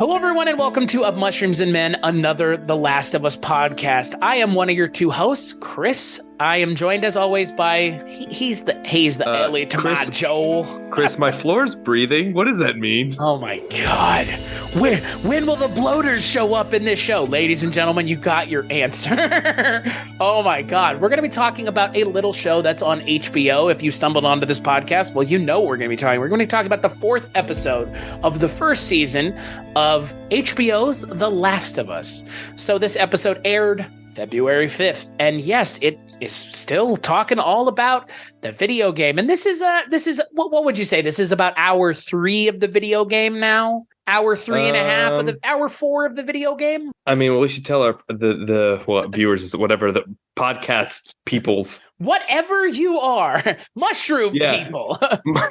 Hello, everyone, and welcome to Of Mushrooms and Men, another The Last of Us podcast. I am one of your two hosts, Chris. I am joined, as always, by he's the Ellie to my Joel. Chris, my floor's breathing. What does that mean? Oh my God! When will the bloaters show up in this show, ladies and gentlemen? You got your answer. Oh my God! We're going to be talking about a little show that's on HBO. If you stumbled onto this podcast, well, you know what we're going to be talking. We're going to talk about the 4th episode of the 1st season of HBO's The Last of Us. So this episode aired February 5th, and yes, it is still talking all about the video game. And this is what would you say? This is about hour 3 of the video game now. Hour 3.5 of the hour 4 of the video game. I mean, well, we should tell our the viewers, whatever the podcast peoples, whatever you are, mushroom people.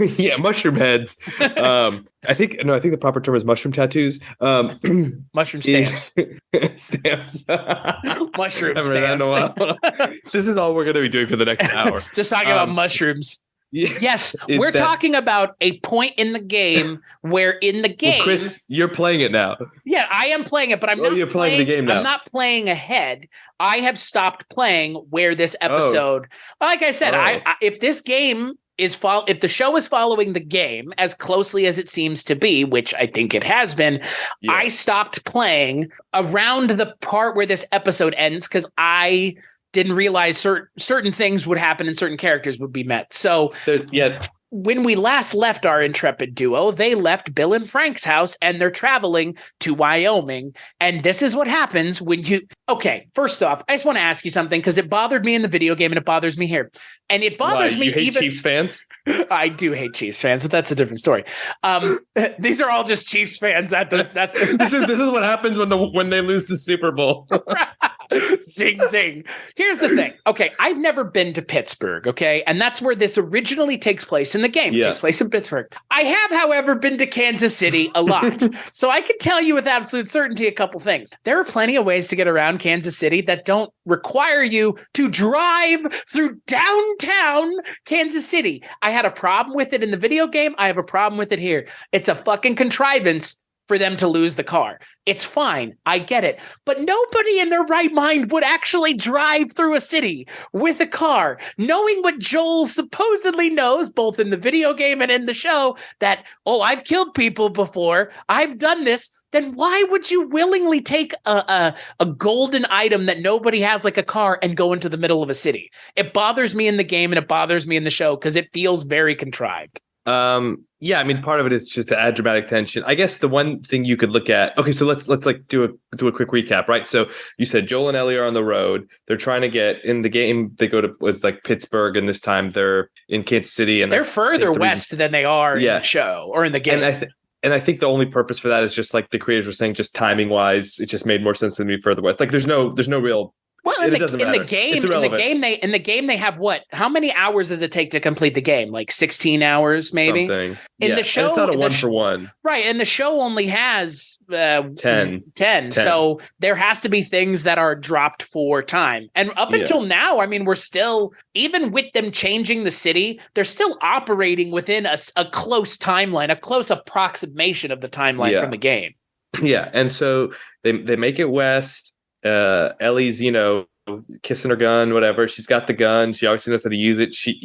Yeah, mushroom heads. I think the proper term is mushroom tattoos. Mushroom stamps. Stamps. Mushroom stamps. This is all we're going to be doing for the next hour. Just talking about mushrooms. Yes, we're talking about a point in the game where in the game... Well, Chris, you're playing it now. Yeah, I am playing it, but you're playing the game now. I'm not playing ahead. I have stopped playing where this episode... Like I said, if this game is... if the show is following the game as closely as it seems to be, which I think it has been, I stopped playing around the part where this episode ends because I didn't realize certain things would happen and certain characters would be met. So when we last left our intrepid duo, they left Bill and Frank's house and they're traveling to Wyoming. And this is what happens when you... Okay, first off, I just want to ask you something because it bothered me in the video game and it bothers me here. And it bothers me you hate even... Chiefs fans? I do hate Chiefs fans, but that's a different story. These are all just Chiefs fans. That's this is what happens when they lose the Super Bowl. Zing, zing. Here's the thing. Okay, I've never been to Pittsburgh, okay? And that's where this originally takes place in the game. It takes place in Pittsburgh. I have, however, been to Kansas City a lot. So I can tell you with absolute certainty a couple things. There are plenty of ways to get around Kansas City that don't require you to drive through downtown Kansas City. I had a problem with it in the video game. I have a problem with it here. It's a fucking contrivance for them to lose the car. It's fine. I get it. But nobody in their right mind would actually drive through a city with a car, knowing what Joel supposedly knows, both in the video game and in the show, that, I've killed people before. I've done this. Then why would you willingly take a golden item that nobody has, like a car, and go into the middle of a city? It bothers me in the game and it bothers me in the show because it feels very contrived. Yeah, I mean, part of it is just to add dramatic tension. I guess the one thing you could look at. Okay, so let's like do a quick recap, right? So you said Joel and Ellie are on the road. They're trying to get in the game. They go to was like Pittsburgh, and this time they're in Kansas City, and they're further west than they are in the show or in the game. And I think the only purpose for that is just like the creators were saying, just timing wise, it just made more sense for me further west. Like there's no real. Well, in the game, they have what? How many hours does it take to complete the game? Like 16 hours, maybe. Something. In the show, and it's not a 1-for-1, right? And the show only has 10. So there has to be things that are dropped for time. And up until now, I mean, we're still, even with them changing the city, they're still operating within a close timeline, a close approximation of the timeline from the game. Yeah, and so they make it west. Ellie's, kissing her gun, whatever. She's got the gun. She obviously knows how to use it. She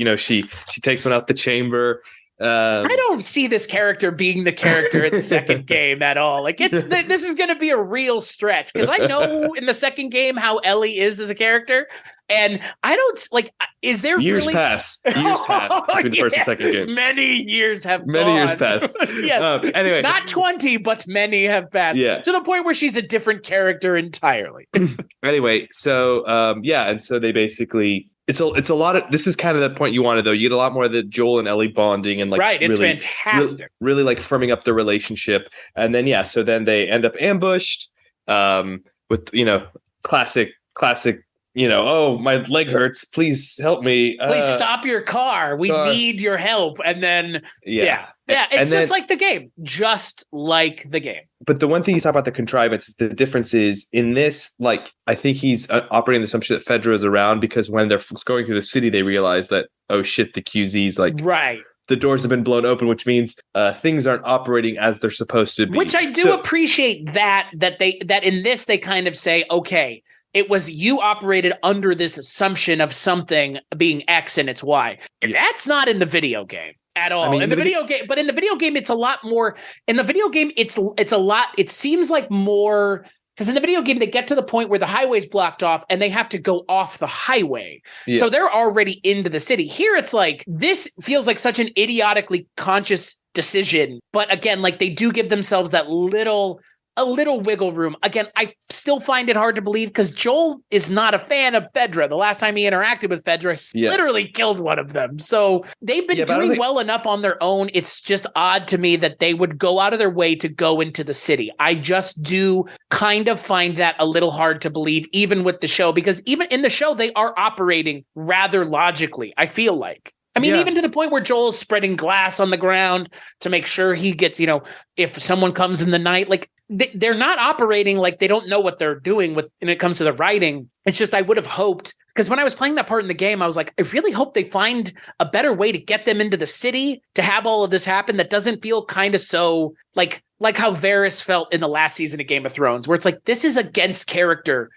takes one out the chamber. I don't see this character being the character in the second game at all. Like this is going to be a real stretch because I know in the second game how Ellie is as a character. And I don't like. Is there years really pass between the first and second game? Many years have passed. Yes. Anyway, not 20, but many have passed. Yeah. To the point where she's a different character entirely. Anyway, so and so they basically. It's a lot of. This is kind of the point you wanted, though. You get a lot more of the Joel and Ellie bonding and like right. It's really, fantastic. Really like firming up the relationship, and then so then they end up ambushed. With classic. My leg hurts. Please help me. Please stop your car. We need your help. And then, it's just like the game. Just like the game. But the one thing you talk about the contrivance, the difference is in this, like, I think he's operating the assumption that Fedra is around because when they're going through the city, they realize that, oh shit, the QZ's like, right. the doors have been blown open, which means things aren't operating as they're supposed to be. Which I do appreciate that in this they kind of say, okay, it was you operated under this assumption of something being X and it's Y. And that's not in the video game at all. I mean, in the video game, but in the video game, it's a lot more. In the video game, it's a lot. It seems like more. Because in the video game, they get to the point where the highway's blocked off and they have to go off the highway. Yeah. So they're already into the city. Here, it's like, this feels like such an idiotically conscious decision. But again, like they do give themselves that a little wiggle room. Again, I still find it hard to believe because Joel is not a fan of Fedra. The last time he interacted with Fedra, he literally killed one of them. So they've been doing well enough on their own. It's just odd to me that they would go out of their way to go into the city. I just do kind of find that a little hard to believe, even with the show, because even in the show, they are operating rather logically, I feel like. I mean, even to the point where Joel's spreading glass on the ground to make sure he gets, if someone comes in the night, like they're not operating like they don't know what they're doing when it comes to the writing. It's just, I would have hoped, because when I was playing that part in the game, I was like, I really hope they find a better way to get them into the city to have all of this happen that doesn't feel kind of so like how Varys felt in the last season of Game of Thrones, where it's like, this is against character.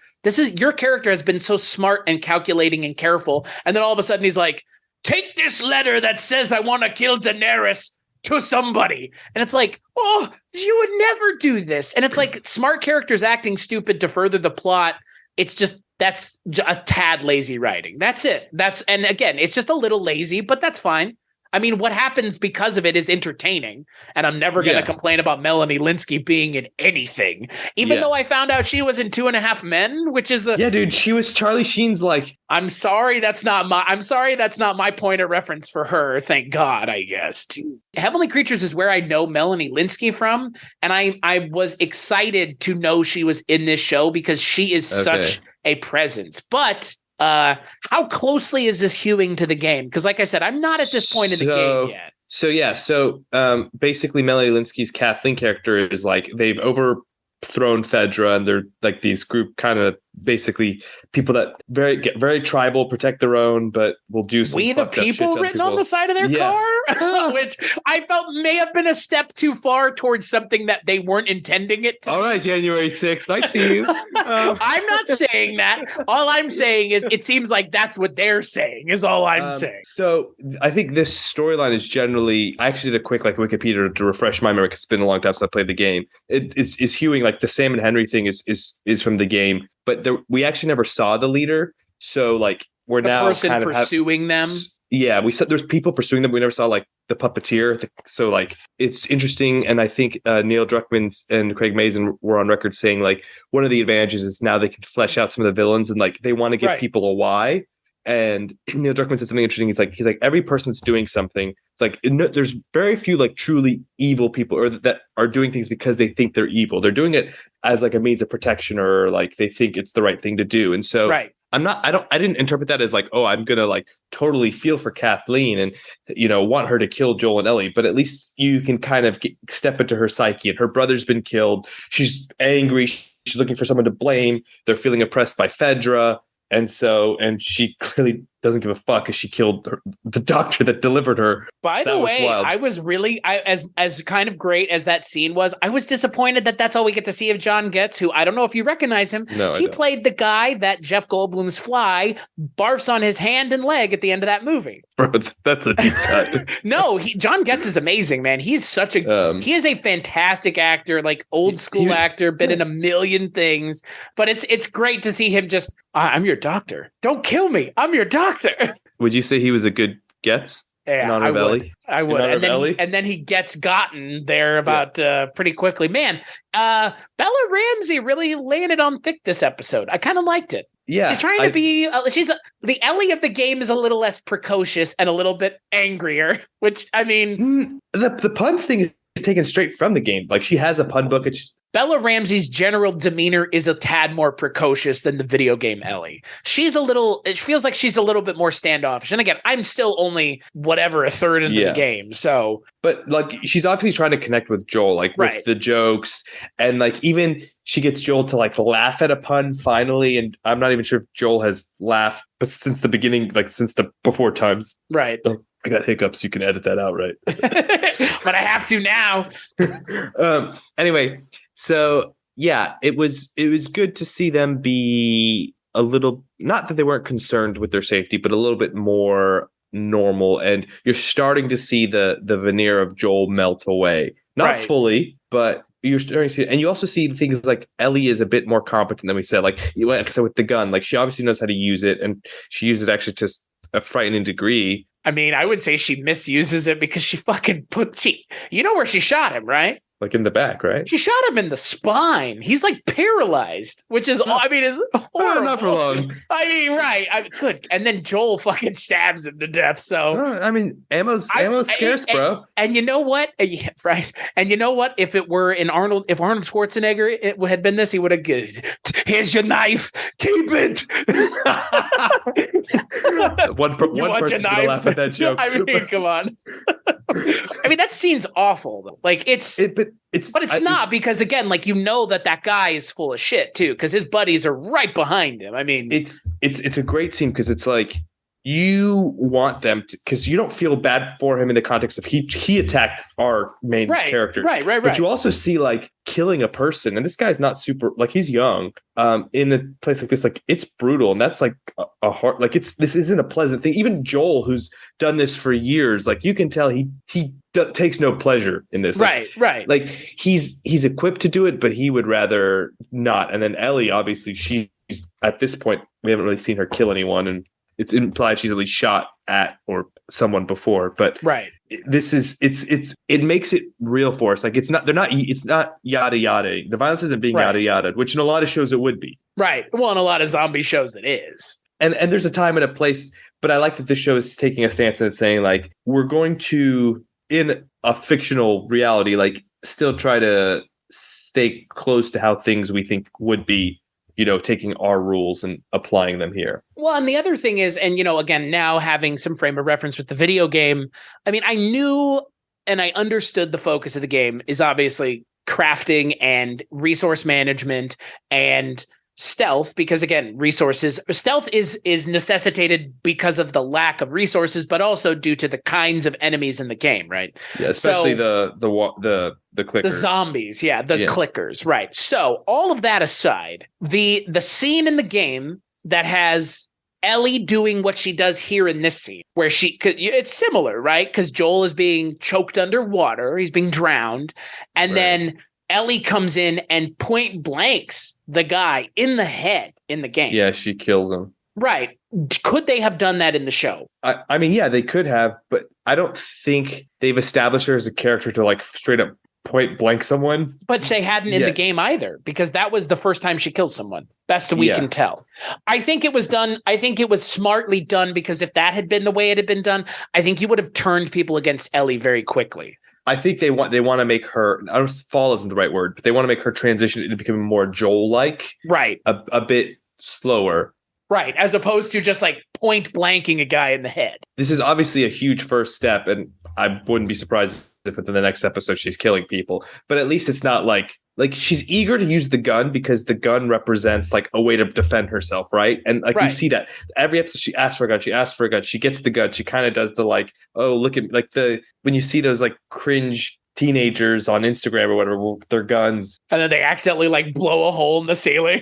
Your character has been so smart and calculating and careful. And then all of a sudden he's like, take this letter that says I want to kill Daenerys to somebody. And it's like, oh, you would never do this. And it's like smart characters acting stupid to further the plot. It's just, that's a tad lazy writing. That's it. And again, it's just a little lazy, but that's fine. I mean, what happens because of it is entertaining. And I'm never going to complain about Melanie Lynskey being in anything, even though I found out she was in 2.5 Men, which is dude, she was Charlie Sheen's like, I'm sorry, that's not my point of reference for her. Thank God, I guess. Heavenly Creatures is where I know Melanie Lynskey from. And I was excited to know she was in this show because she is such a presence. But how closely is this hewing to the game? Because like I said, I'm not at this point in the game yet. So basically Melanie Lynskey's Kathleen character is like, they've overthrown Fedra and they're like these group kind of basically people that get very tribal, protect their own, but will do some We the People written on the side of their car, which I felt may have been a step too far towards something that they weren't intending it to. All right, January 6th, I see you. I'm not saying that. All I'm saying is it seems like that's what they're saying is all I'm saying. So I think this storyline is generally, I actually did a quick Wikipedia to refresh my memory because it's been a long time since I played the game. It's hewing, like the Sam and Henry thing is from the game. But we actually never saw the leader, so like we're the now person kind of pursuing them. Yeah, we said there's people pursuing them. We never saw like the puppeteer. So like it's interesting, and I think Neil Druckmann and Craig Mazin were on record saying like one of the advantages is now they can flesh out some of the villains, and like they want to give people a why. And Neil Druckmann said something interesting. He's like every person that's doing something. Like there's very few like truly evil people or that are doing things because they think they're evil. They're doing it as like a means of protection or like they think it's the right thing to do. And so I didn't interpret that as like, oh, I'm going to like totally feel for Kathleen and, want her to kill Joel and Ellie. But at least you can kind of step into her psyche, and her brother's been killed. She's angry. She's looking for someone to blame. They're feeling oppressed by Fedra. And she clearly doesn't give a fuck because she killed the doctor that delivered her. By the way, I was really, as kind of great as that scene was, I was disappointed that that's all we get to see of John Getz, who I don't know if you recognize him. No, he played the guy that Jeff Goldblum's Fly barfs on his hand and leg at the end of that movie. Bro, that's a deep cut. No, John Getz is amazing, man. He's such a he is a fantastic actor, like old school actor, been in a million things. But it's great to see him just, I'm your doctor. Don't kill me. I'm your doctor. Would you say he was a good Getz? Yeah, I would. And then he gets gotten there about pretty quickly. Man, Bella Ramsey really landed on thick this episode. I kind of liked it. Yeah, she's trying to be. The Ellie of the game is a little less precocious and a little bit angrier. Which I mean, the puns thing is taken straight from the game. Like she has a pun book. Bella Ramsey's general demeanor is a tad more precocious than the video game Ellie. It feels like she's a little bit more standoffish. And again, I'm still only a third into the game. So, but like she's obviously trying to connect with Joel, like with the jokes, and like even she gets Joel to like laugh at a pun finally. And I'm not even sure if Joel has laughed, but since the beginning, like since the before times, right? I got hiccups. You can edit that out, right? But I have to now. Anyway, so yeah, it was good to see them be a little, not that they weren't concerned with their safety, but a little bit more normal. And you're starting to see the veneer of Joel melt away. Not fully, but you're starting to see it. And you also see things like Ellie is a bit more competent than we said. Like with the gun, like she obviously knows how to use it, and she used it actually to a frightening degree. I mean, I would say she misuses it because she fucking you know where she shot him, right? Like in the back, right? She shot him in the spine. He's like paralyzed, which is, I mean, is horrible. Not for long. I mean, right. Good. And then Joel fucking stabs him to death. So, I mean, ammo's scarce, bro. And you know what? Yeah, right. And you know what? If it were if Arnold Schwarzenegger had been this, he would have here's your knife. Keep it. one person's gonna laugh at that joke. I mean, come on. I mean, that scene's awful though. Like it's not because again, like you know that guy is full of shit too, because his buddies are right behind him. I mean, it's a great scene because it's like you want them to, because you don't feel bad for him in the context of he attacked our main characters, right. But you also see like killing a person, and this guy's not super, like he's young, in a place like this, like it's brutal, and that's like a hard, like this isn't a pleasant thing. Even Joel, who's done this for years, like you can tell he takes no pleasure in this. Right. Like he's equipped to do it, but he would rather not. And then Ellie, obviously, she's at this point, we haven't really seen her kill anyone, and it's implied she's at least shot at or someone before, but this is it makes it real for us. Like it's not yada yada. The violence isn't being yada yada, which in a lot of shows it would be. Right. Well, in a lot of zombie shows it is. And there's a time and a place, but I like that this show is taking a stance and saying like we're going to, in a fictional reality, like still try to stay close to how things we think would be, you know, taking our rules and applying them here. Well, and the other thing is, and, you know, again, now having some frame of reference with the video game, I mean, I knew and I understood the focus of the game is obviously crafting and resource management and stealth, because again, stealth is necessitated because of the lack of resources, but also due to the kinds of enemies in the game, right? Yeah, especially the clickers. The zombies, clickers, right? So all of that aside, the scene in the game that has Ellie doing what she does here in this scene, where it's similar, right? Because Joel is being choked underwater, he's being drowned, and then Ellie comes in and point blanks the guy in the head in the game. Yeah, she kills him. Right. Could they have done that in the show? I mean, yeah, they could have, but I don't think they've established her as a character to like straight up point blank someone. But they hadn't in the game either, because that was the first time she killed someone. Best we can tell. I think it was done. I think it was smartly done, because if that had been the way it had been done, I think you would have turned people against Ellie very quickly. I think they want to make her, I don't know, fall isn't the right word, but they want to make her transition into becoming more Joel-like. Right. A bit slower. Right. As opposed to just like point blanking a guy in the head. This is obviously a huge first step, and I wouldn't be surprised if within the next episode she's killing people. But at least it's not like she's eager to use the gun because the gun represents like a way to defend herself, right? And like we see that every episode she asks for a gun, she gets the gun, she kind of does the like, oh, look at like when you see those like cringe teenagers on Instagram or whatever with their guns, and then they accidentally like blow a hole in the ceiling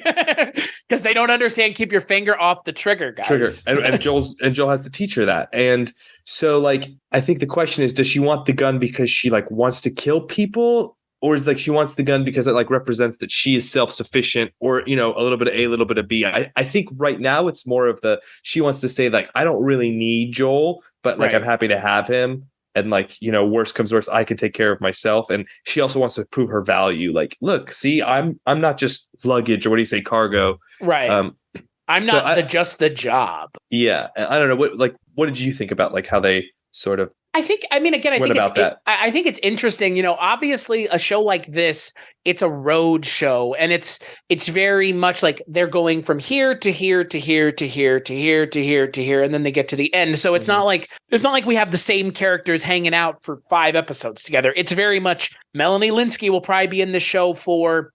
because they don't understand keep your finger off the trigger, guys. And Joel has to teach her that. And so like I think the question is, does she want the gun because she like wants to kill people, or is like she wants the gun because it like represents that she is self-sufficient, or, you know, a little bit of A, a little bit of B. I think right now it's more of she wants to say like, I don't really need Joel, but like I'm happy to have him. And like, you know, worst comes worst, I can take care of myself. And she also wants to prove her value. Like, look, see, I'm not just luggage, or what do you say, cargo. Right. I'm not just the job. Yeah. I don't know. What did you think about like how they sort of, I think it's interesting. You know, obviously a show like this, it's a road show, and it's very much like they're going from here to here to here to here to here to here to here, and then they get to the end. So it's not like we have the same characters hanging out for 5 episodes together. It's very much Melanie Lynskey will probably be in the show for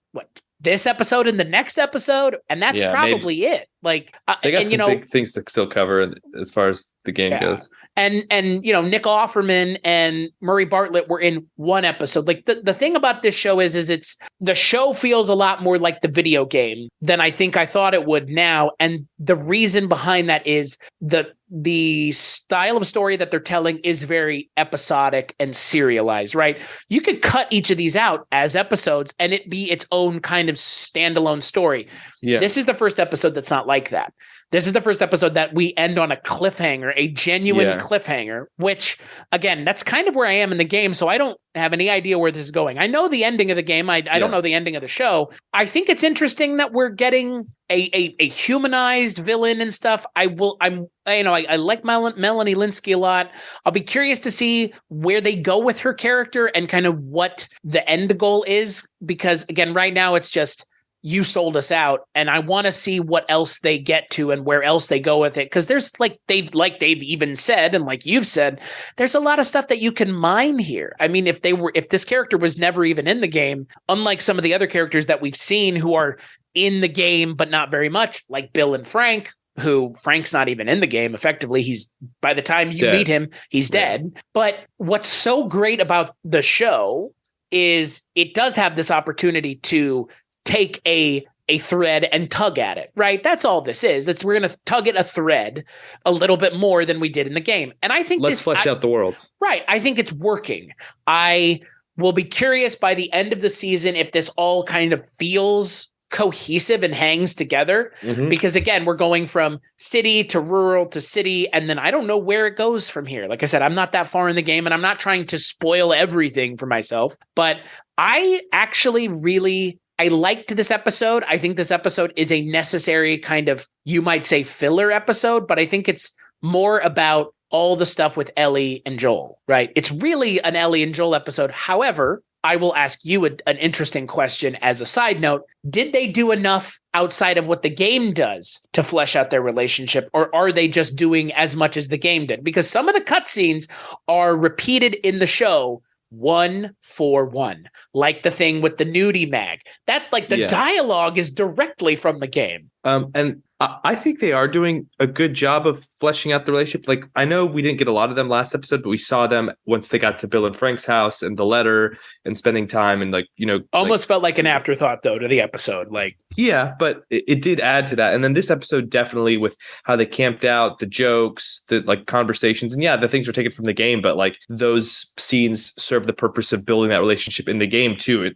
this episode and the next episode, and that's probably it. Like, they got some big things to still cover as far as the game goes. And Nick Offerman and Murray Bartlett were in one episode. Like the thing about this show is it's the show feels a lot more like the video game than I think I thought it would now. And the reason behind that is the style of story that they're telling is very episodic and serialized, right? You could cut each of these out as episodes and it be its own kind of standalone story. Yeah. This is the first episode that's not like that. This is the first episode that we end on a cliffhanger, a genuine cliffhanger, which, again, that's kind of where I am in the game, so I don't have any idea where this is going. I know the ending of the game. I don't know the ending of the show. I think it's interesting that we're getting a humanized villain and stuff. I like Melanie Lynskey a lot. I'll be curious to see where they go with her character and kind of what the end goal is, because, again, right now it's just, you sold us out, and I want to see what else they get to and where else they go with it. Because there's they've even said, and like you've said, there's a lot of stuff that you can mine here. I mean, if this character was never even in the game, unlike some of the other characters that we've seen who are in the game but not very much, like Bill and Frank, who Frank's not even in the game. Effectively, he's, by the time you meet him, he's dead. But what's so great about the show is it does have this opportunity to take a thread and tug at it, right? That's all this is. We're going to tug at a thread a little bit more than we did in the game. And I think let's flesh out the world. Right. I think it's working. I will be curious by the end of the season if this all kind of feels cohesive and hangs together, because again, we're going from city to rural to city, and then I don't know where it goes from here. Like I said, I'm not that far in the game, and I'm not trying to spoil everything for myself, but I actually I liked this episode. I think this episode is a necessary kind of, you might say, filler episode, but I think it's more about all the stuff with Ellie and Joel, right? It's really an Ellie and Joel episode. However, I will ask you an interesting question as a side note. Did they do enough outside of what the game does to flesh out their relationship, or are they just doing as much as the game did? Because some of the cutscenes are repeated in the show 1-for-1, like the thing with the nudie mag. That, like, the dialogue is directly from the game. And I think they are doing a good job of fleshing out the relationship. Like, I know we didn't get a lot of them last episode, but we saw them once they got to Bill and Frank's house and the letter and spending time and, like, almost felt like an afterthought though to the episode. Like, yeah, but it did add to that. And then this episode definitely, with how they camped out, the jokes, the like conversations, and the things were taken from the game, but like those scenes serve the purpose of building that relationship in the game too.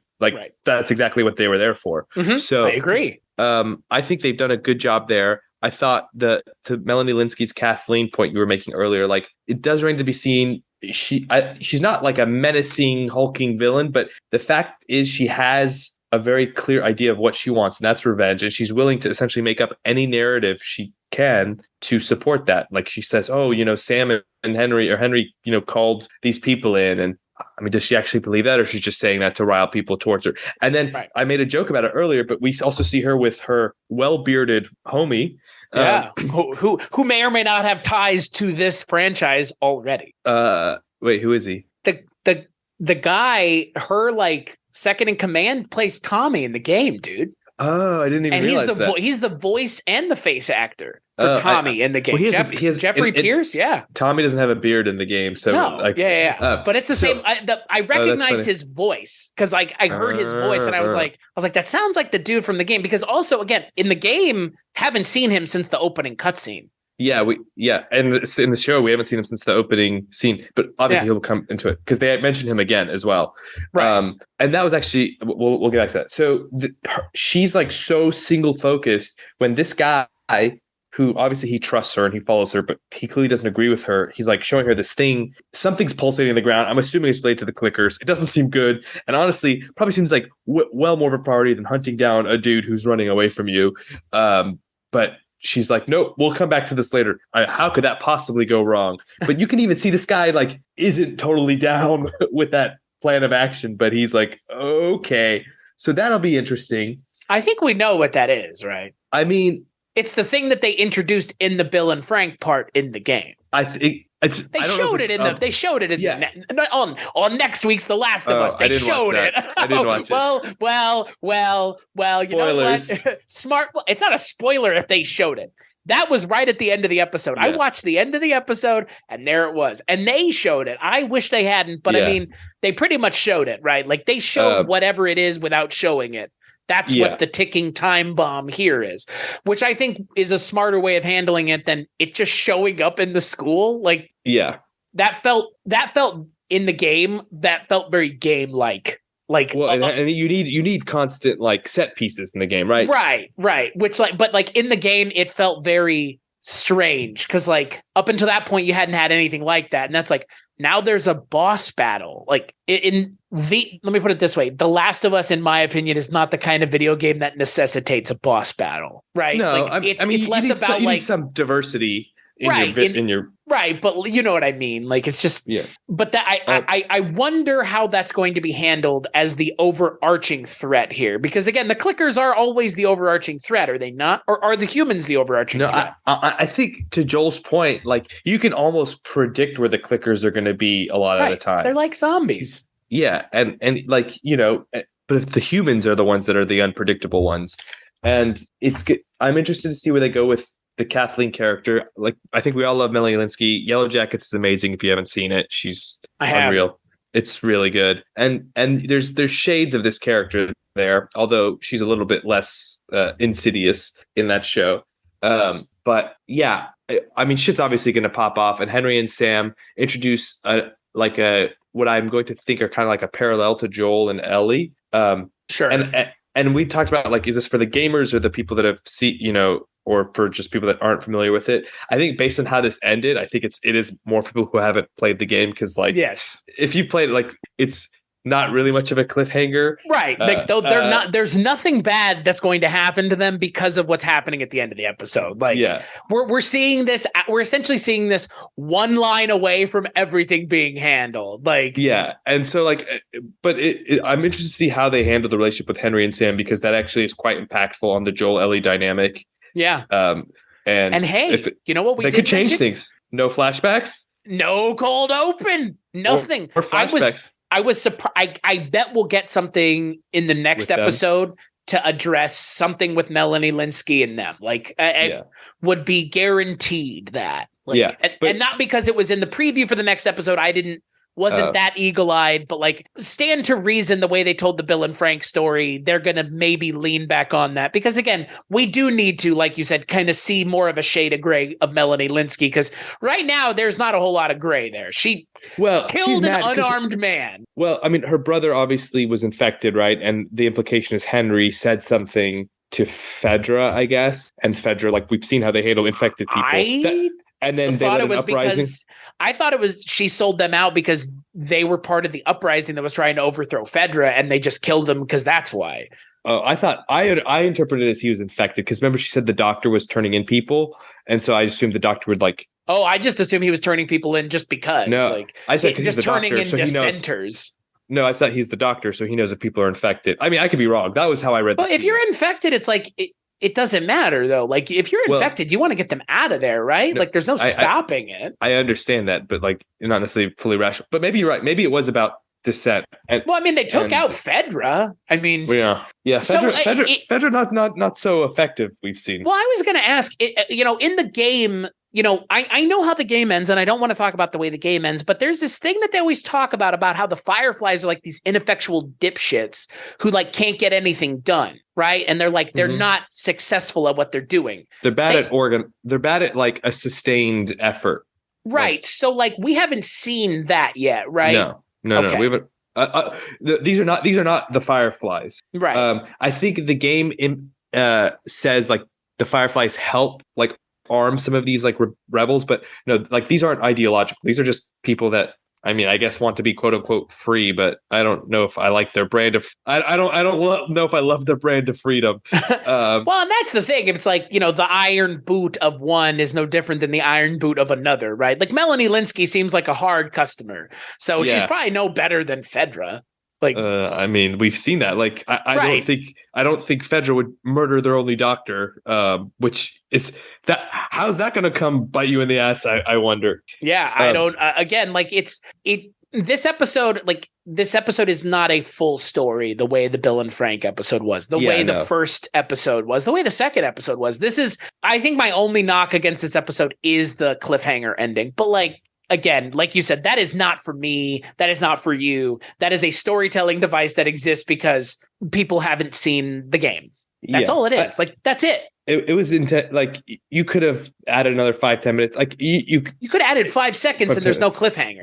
That's exactly what they were there for. So I agree. I think they've done a good job there. I thought to Melanie Lynskey's Kathleen point you were making earlier, like, it does remain to be seen. She's not like a menacing, hulking villain, but the fact is she has a very clear idea of what she wants, and that's revenge. And she's willing to essentially make up any narrative she can to support that. Like, she says, Sam and Henry, called these people in, and I mean, does she actually believe that, or she's just saying that to rile people towards her? And then I made a joke about it earlier, but we also see her with her well-bearded homie. Who may or may not have ties to this franchise already. Wait, who is he? The guy, her like second in command, plays Tommy in the game, dude. Oh, I didn't even realize that. He's the voice and the face actor for Tommy in the game. Well, he has Jeffrey Pierce. Yeah, Tommy doesn't have a beard in the game, so no. But it's the same. I recognized his voice because I heard his voice and I was like, that sounds like the dude from the game. Because also, again, in the game, haven't seen him since the opening cutscene. And in the show we haven't seen him since the opening scene, but obviously he'll come into it because they mentioned him again as well. Right. And that was actually we'll get back to that. So she's like so single focused when this guy, who obviously he trusts her and he follows her, but he clearly doesn't agree with her. He's like showing her this thing. Something's pulsating in the ground. I'm assuming it's related to the clickers. It doesn't seem good. And honestly, probably seems like well more of a priority than hunting down a dude who's running away from you. But she's like, nope, we'll come back to this later. How could that possibly go wrong? But you can even see this guy like isn't totally down with that plan of action, but he's like, okay. So that'll be interesting. I think we know what that is, right? I mean, it's the thing that they introduced in the Bill and Frank part in the game. I think They showed it on next week's The Last of Us. They showed it. I didn't watch it. Well, Spoilers. you know what? Smart. It's not a spoiler if they showed it. That was right at the end of the episode. Yeah. I watched the end of the episode and there it was. And they showed it. I wish they hadn't, but I mean, they pretty much showed it, right? Like they showed whatever it is without showing it. That's what the ticking time bomb here is, which I think is a smarter way of handling it than it just showing up in the school. Like, that felt in the game, that felt very game-like. And you need constant like set pieces in the game, right? Right. Which but in the game, it felt very strange because like up until that point, you hadn't had anything like that, and that's like now there's a boss battle. Like let me put it this way: The Last of Us, in my opinion, is not the kind of video game that necessitates a boss battle, right? No, like, it's less about you need some diversity. Right, but you know what I mean. Like it's just, But that I wonder how that's going to be handled as the overarching threat here, because again, the clickers are always the overarching threat, are they not? Or are the humans the overarching threat? I think to Joel's point, like you can almost predict where the clickers are going to be a lot of the time. They're like zombies. Yeah, and like but if the humans are the ones that are the unpredictable ones, and it's good. I'm interested to see where they go with the Kathleen character. Like, I think we all love Melanie Lynskey. Yellow Jackets is amazing. If you haven't seen it, she's unreal. It's really good. And there's shades of this character there, although she's a little bit less insidious in that show. But yeah, I mean, shit's obviously going to pop off. And Henry and Sam introduce what I'm going to think are kind of like a parallel to Joel and Ellie. Sure. And we talked about like, is this for the gamers or the people that have or for just people that aren't familiar with it? I think based on how this ended, I think it is more for people who haven't played the game, because like, yes, if you played it, like it's not really much of a cliffhanger, right? Like they're not. There's nothing bad that's going to happen to them because of what's happening at the end of the episode. Like, we're seeing this. We're essentially seeing this one line away from everything being handled. Like, and so like, but I'm interested to see how they handle the relationship with Henry and Sam, because that actually is quite impactful on the Joel Ellie dynamic. Yeah. And hey, you know what they could change things. No flashbacks. No cold open. Nothing. Or flashbacks. I was surprised. I bet we'll get something in the next episode to address something with Melanie Lynskey and them. Like, I would be guaranteed that. Like, and not because it was in the preview for the next episode. Wasn't that eagle-eyed, but like stand to reason the way they told the Bill and Frank story, they're going to maybe lean back on that. Because again, we do need to, like you said, kind of see more of a shade of gray of Melanie Lynskey, because right now there's not a whole lot of gray there. She killed an unarmed man. Well, I mean, her brother obviously was infected, right? And the implication is Henry said something to Fedra, I guess. And Fedra, like we've seen how they handle infected people. And then they let an uprising. I thought it was she sold them out because they were part of the uprising that was trying to overthrow Fedra, and they just killed him because that's why. I thought I interpreted it as he was infected, because remember she said the doctor was turning in people, and so I assumed the doctor would like. Oh, I just assumed he was turning people in just because. No, like I said just he's the turning doctor, in dissenters. No, I thought he's the doctor, so he knows if people are infected. I mean, I could be wrong. That was how I read. Well, if you're infected, it's like. It doesn't matter, though. Like, if you're infected, you want to get them out of there, right? No, like, there's no stopping it. I understand that, but, like, you're not necessarily fully rational. But maybe you're right. Maybe it was about dissent. Well, I mean, they took out Fedra. I mean... Yeah. Fedra not so effective, we've seen. Well, I was going to ask, in the game... I know how the game ends, and I don't want to talk about the way the game ends, but there's this thing that they always talk about how the Fireflies are like these ineffectual dipshits who like can't get anything done, right? And they're like, they're not successful at what they're doing. They're bad at like a sustained effort. Right. Like, so like we haven't seen that yet, right? No. We haven't. These are not the Fireflies. Right. I think the game says like the Fireflies help like arm some of these like rebels, but no, like these aren't ideological. These are just people that, I mean, I guess want to be quote unquote free, but I don't know if I like their brand of. I don't know if I love their brand of freedom. Well, and that's the thing. It's like, the iron boot of one is no different than the iron boot of another, right? Like Melanie Lynskey seems like a hard customer, so she's probably no better than Fedra. Like, I mean, we've seen that. Like, I don't think Fedra would murder their only doctor. Which is that? How's that going to come bite you in the ass? I wonder. Yeah, I don't. Again, like this episode is not a full story the way the Bill and Frank episode was, the way the first episode was, the way the second episode was. This is, I think, my only knock against this episode is the cliffhanger ending. But like, again, like you said, that is not for me. That is not for you. That is a storytelling device that exists because people haven't seen the game. That's all it is. Like, that's it. It was like you could have added another 5-10 minutes. Like you could have added 5 seconds and there's no cliffhanger.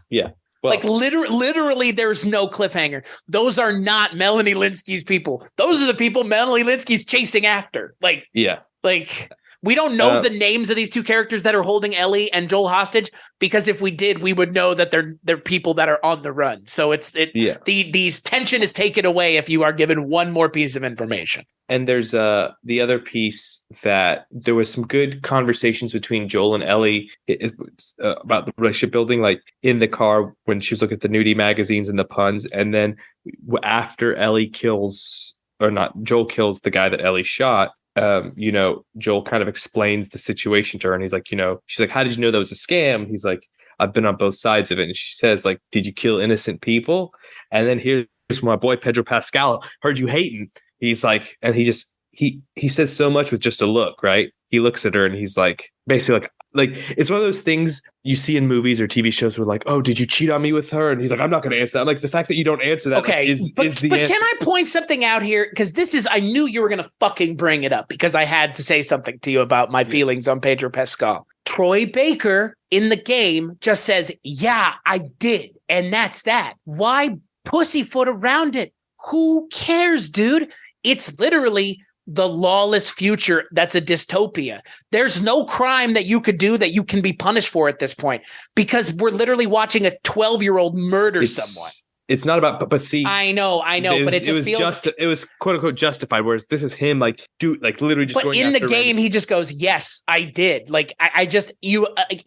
Yeah. Well, like literally, there's no cliffhanger. Those are not Melanie Lynskey's people. Those are the people Melanie Lynskey's chasing after. Like, we don't know the names of these two characters that are holding Ellie and Joel hostage, because if we did, we would know that they're people that are on the run. So these tension is taken away if you are given one more piece of information. And there's the other piece that there was some good conversations between Joel and Ellie about the relationship building, like in the car when she was looking at the nudie magazines and the puns. And then after Joel kills the guy that Ellie shot, Joel kind of explains the situation to her, and he's like, she's like, how did you know that was a scam? He's like, I've been on both sides of it. And she says, like, did you kill innocent people? And then here's my boy Pedro Pascal, heard you hating. He's like, and he says so much with just a look, right? He looks at her and he's like, basically like it's one of those things you see in movies or TV shows where like, oh, did you cheat on me with her? And he's like, I'm not going to answer that. I'm like, the fact that you don't answer that is the answer. But can I point something out here? Because I knew you were going to fucking bring it up because I had to say something to you about my feelings on Pedro Pascal. Troy Baker in the game just says, yeah, I did. And that's that. Why pussyfoot around it? Who cares, dude? It's literally the lawless future that's a dystopia. There's no crime that you could do that you can be punished for at this point, because we're literally watching a 12-year-old murder someone. It's not about, but see, I know, but it was quote unquote justified. Whereas this is him, like, literally just. But going in the after game, he just goes, "Yes, I did." Like,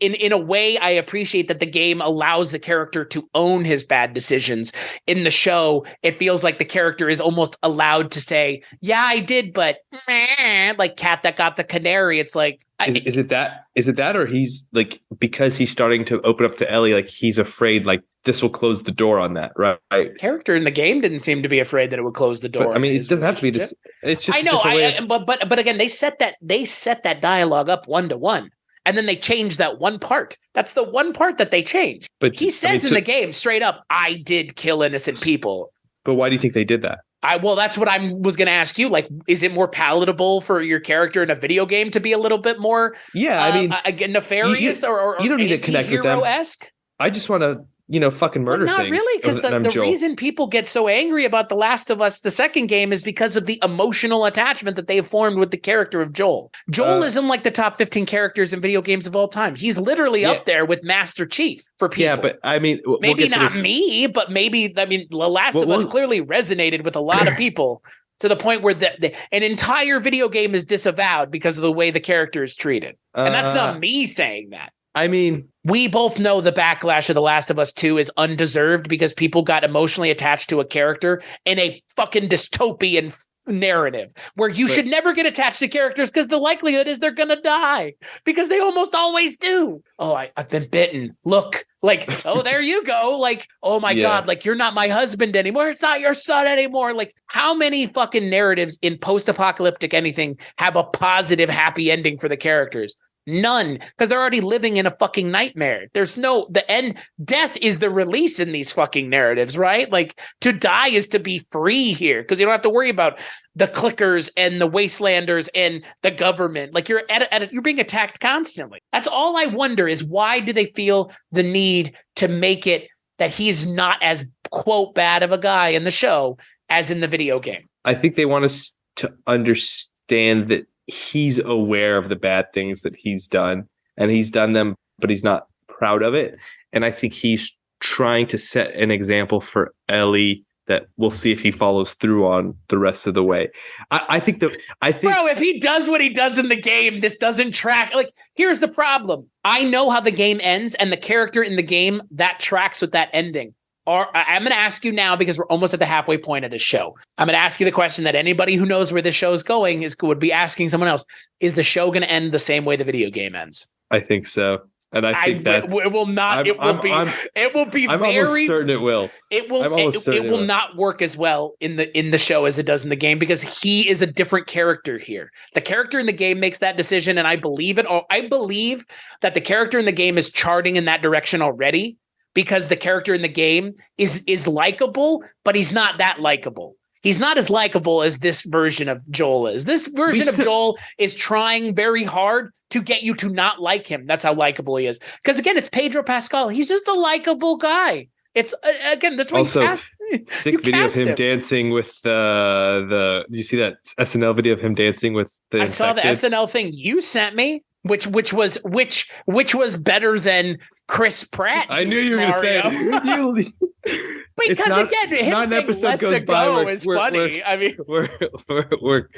in a way, I appreciate that the game allows the character to own his bad decisions. In the show, it feels like the character is almost allowed to say, "Yeah, I did," but like cat that got the canary. It's like. Is it that, or he's like, because he's starting to open up to Ellie, like he's afraid, like this will close the door on that, right? Character in the game didn't seem to be afraid that it would close the door. But, I mean, it doesn't have to be this. It's just. I know, but again, they set that dialogue up 1-to-1, and then they changed that one part. That's the one part that they changed. But he says in the game straight up, "I did kill innocent people." But why do you think they did that? Well, that's what I was going to ask you. Like, is it more palatable for your character in a video game to be a little bit more, nefarious or you don't need to connect with them. I just want to, fucking murder things. Not really, because the reason people get so angry about The Last of Us, the second game, is because of the emotional attachment that they have formed with the character of Joel. Joel is in like the top 15 characters in video games of all time. He's literally up there with Master Chief for people. Yeah, but I mean, maybe not me, but maybe, The Last of Us clearly resonated with a lot of people to the point where an entire video game is disavowed because of the way the character is treated. And that's not me saying that. I mean, we both know the backlash of The Last of Us 2 is undeserved because people got emotionally attached to a character in a fucking dystopian narrative where you should never get attached to characters because the likelihood is they're going to die because they almost always do. Oh, I've been bitten. Look, like, oh, there you go. Like, oh my God, like you're not my husband anymore. It's not your son anymore. Like, how many fucking narratives in post-apocalyptic anything have a positive, happy ending for the characters? None, because they're already living in a fucking nightmare. There's the end. Death is the release in these fucking narratives, right? Like, to die is to be free here because you don't have to worry about the clickers and the wastelanders and the government. Like, you're you're being attacked constantly. That's all I wonder is, why do they feel the need to make it that he's not as quote bad of a guy in the show as in the video game? I think they want us to understand that he's aware of the bad things that he's done, and he's done them, but he's not proud of it. And I think he's trying to set an example for Ellie that we'll see if he follows through on the rest of the way. I think bro, if he does what he does in the game, this doesn't track. Like, here's the problem. I know how the game ends, and the character in the game that tracks with that ending I'm going to ask you now because we're almost at the halfway point of this show. I'm going to ask you the question that anybody who knows where the show is going would be asking someone else. Is the show going to end the same way the video game ends? I think so. And I think that it will not. It will be. I'm very almost certain it will. It will. It will not work as well in the show as it does in the game because he is a different character here. The character in the game makes that decision, and I believe it. I believe that the character in the game is charting in that direction already because the character in the game is likable, but he's not that likable. He's not as likable as this version of Joel is. This version of Joel is trying very hard to get you to not like him. That's how likable he is. Because again, it's Pedro Pascal. He's just a likable guy. It's again, that's why also sick video of him dancing with the. Did you see that SNL video of him dancing with the? I saw the SNL thing you sent me, which was better than Chris Pratt. I knew you were going to say it. Because again, him saying "Let's go" is funny. I mean, where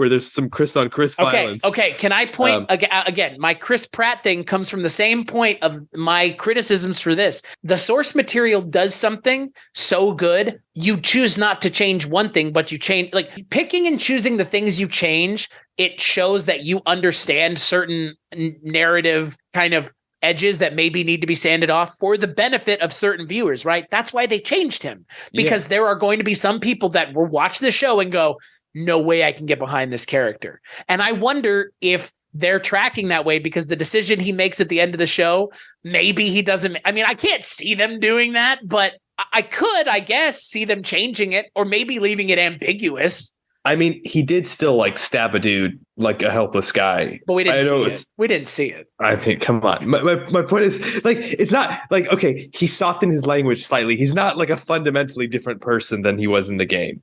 there's some Chris on Chris violence. Okay. Can I point again? My Chris Pratt thing comes from the same point of my criticisms for this. The source material does something so good, you choose not to change one thing, but you change picking and choosing the things you change. It shows that you understand certain narrative kind of edges that maybe need to be sanded off for the benefit of certain viewers, right? That's why they changed him, because there are going to be some people that will watch the show and go, no way I can get behind this character. And I wonder if they're tracking that way because the decision he makes at the end of the show, maybe he doesn't. I mean, I can't see them doing that, but I could, I guess, see them changing it or maybe leaving it ambiguous. I mean, he did still stab a dude like a helpless guy. But we didn't see it. We didn't see it. I mean, come on. My point is it's not okay, he softened his language slightly. He's not a fundamentally different person than he was in the game.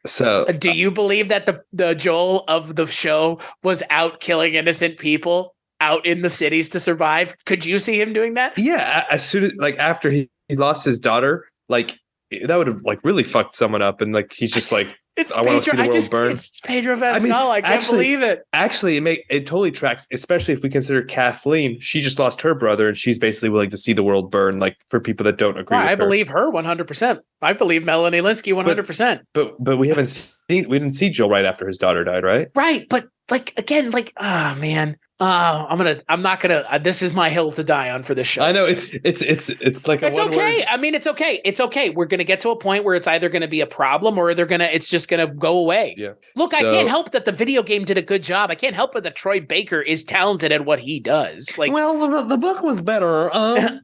So do you believe that the Joel of the show was out killing innocent people out in the cities to survive? Could you see him doing that? Yeah. As soon as after he lost his daughter, that would have really fucked someone up. And he's just it's I want to see the world burn. It's Pedro Pascal. I can't believe it. Actually, it totally tracks, especially if we consider Kathleen. She just lost her brother, and she's basically willing to see the world burn. For people that don't agree, with her. I believe her 100%. I believe Melanie Linsky 100%. But we didn't see Joel right after his daughter died, right? Right, but again, oh man. I'm not gonna. This is my hill to die on for this show. I know it's okay. I mean, it's okay. It's okay. We're gonna get to a point where it's either gonna be a problem or it's just gonna go away. Yeah. Look, I can't help that the video game did a good job. I can't help it that Troy Baker is talented at what he does. The book was better.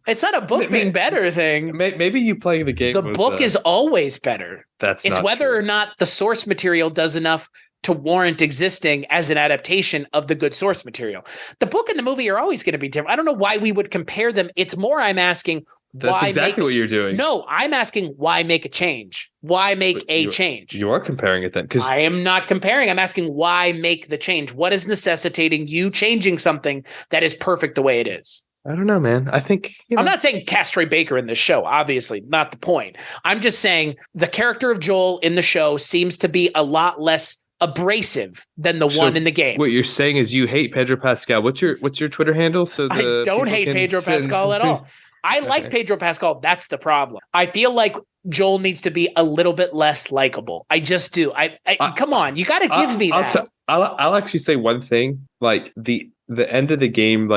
It's not a book being better thing. Maybe you playing the game. The book is always better. It's whether true. or not the source material does enough to warrant existing as an adaptation of the good source material. The book and the movie are always going to be different. I don't know why we would compare them. It's more I'm asking That's exactly what you're doing. No, I'm asking why make a change? Why make a change? You are comparing it then. Because I am not comparing. I'm asking why make the change? What is necessitating you changing something that is perfect the way it is? I don't know, man. I think I'm not saying cast Troy Baker in this show. Obviously, not the point. I'm just saying the character of Joel in the show seems to be a lot less abrasive than the one in the game. What you're saying is you hate Pedro Pascal. What's your Twitter handle? So I don't hate Pedro Pascal at all. I like Pedro Pascal. That's the problem. I feel like Joel needs to be a little bit less likable. I just do. I come on, you got to give me that. I'll actually say one thing. The end of the game,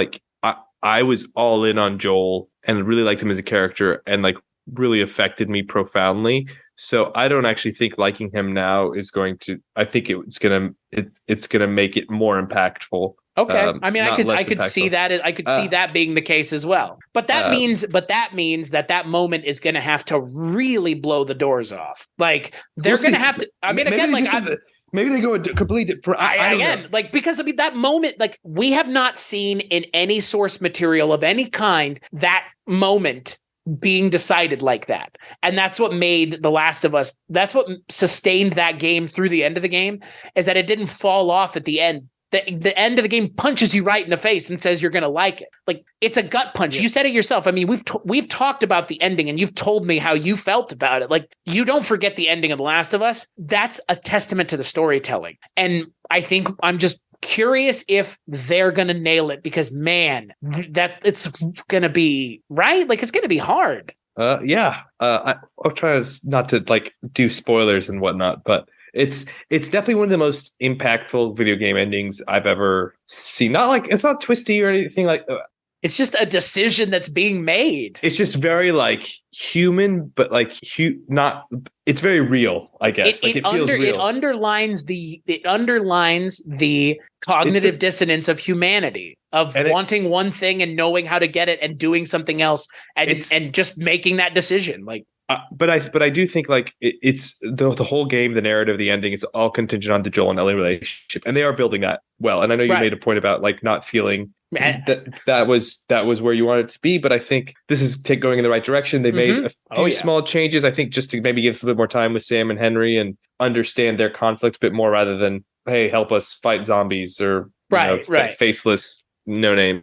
I was all in on Joel and really liked him as a character and really affected me profoundly. So I don't actually think liking him now is going to. I think it's gonna make it more impactful. Okay, I mean, I could see that. I could see that being the case as well. But that means that moment is going to have to really blow the doors off. They're going to have to. I mean, again, maybe they go a complete. Because that moment, we have not seen in any source material of any kind that moment being decided like that. And that's what made The Last of Us, that's what sustained that game through the end of the game, is that it didn't fall off at the end. The end of the game punches you right in the face and says you're going to like it. It's a gut punch. Yeah. You said it yourself. I mean, we've talked about the ending and you've told me how you felt about it. You don't forget the ending of The Last of Us. That's a testament to the storytelling. And I think I'm just curious if they're going to nail it because, man, that it's going to be right. It's going to be hard. I'll try not to like do spoilers and whatnot, but it's definitely one of the most impactful video game endings I've ever seen. Not like it's not twisty or anything like. It's just a decision that's being made. It's just very like human, but like not. It's very real, I guess. It feels real. It underlines the cognitive dissonance of humanity, of wanting one thing and knowing how to get it and doing something else and just making that decision. Like, but I do think like it's the whole game, the narrative, the ending is all contingent on the Joel and Ellie relationship, and they are building that well. And I know you made a point about like not feeling that was where you wanted it to be, but I think this is going in the right direction. They made a few small changes, I think, just to maybe give us a little bit more time with Sam and Henry and understand their conflict a bit more, rather than hey, help us fight zombies or faceless no names.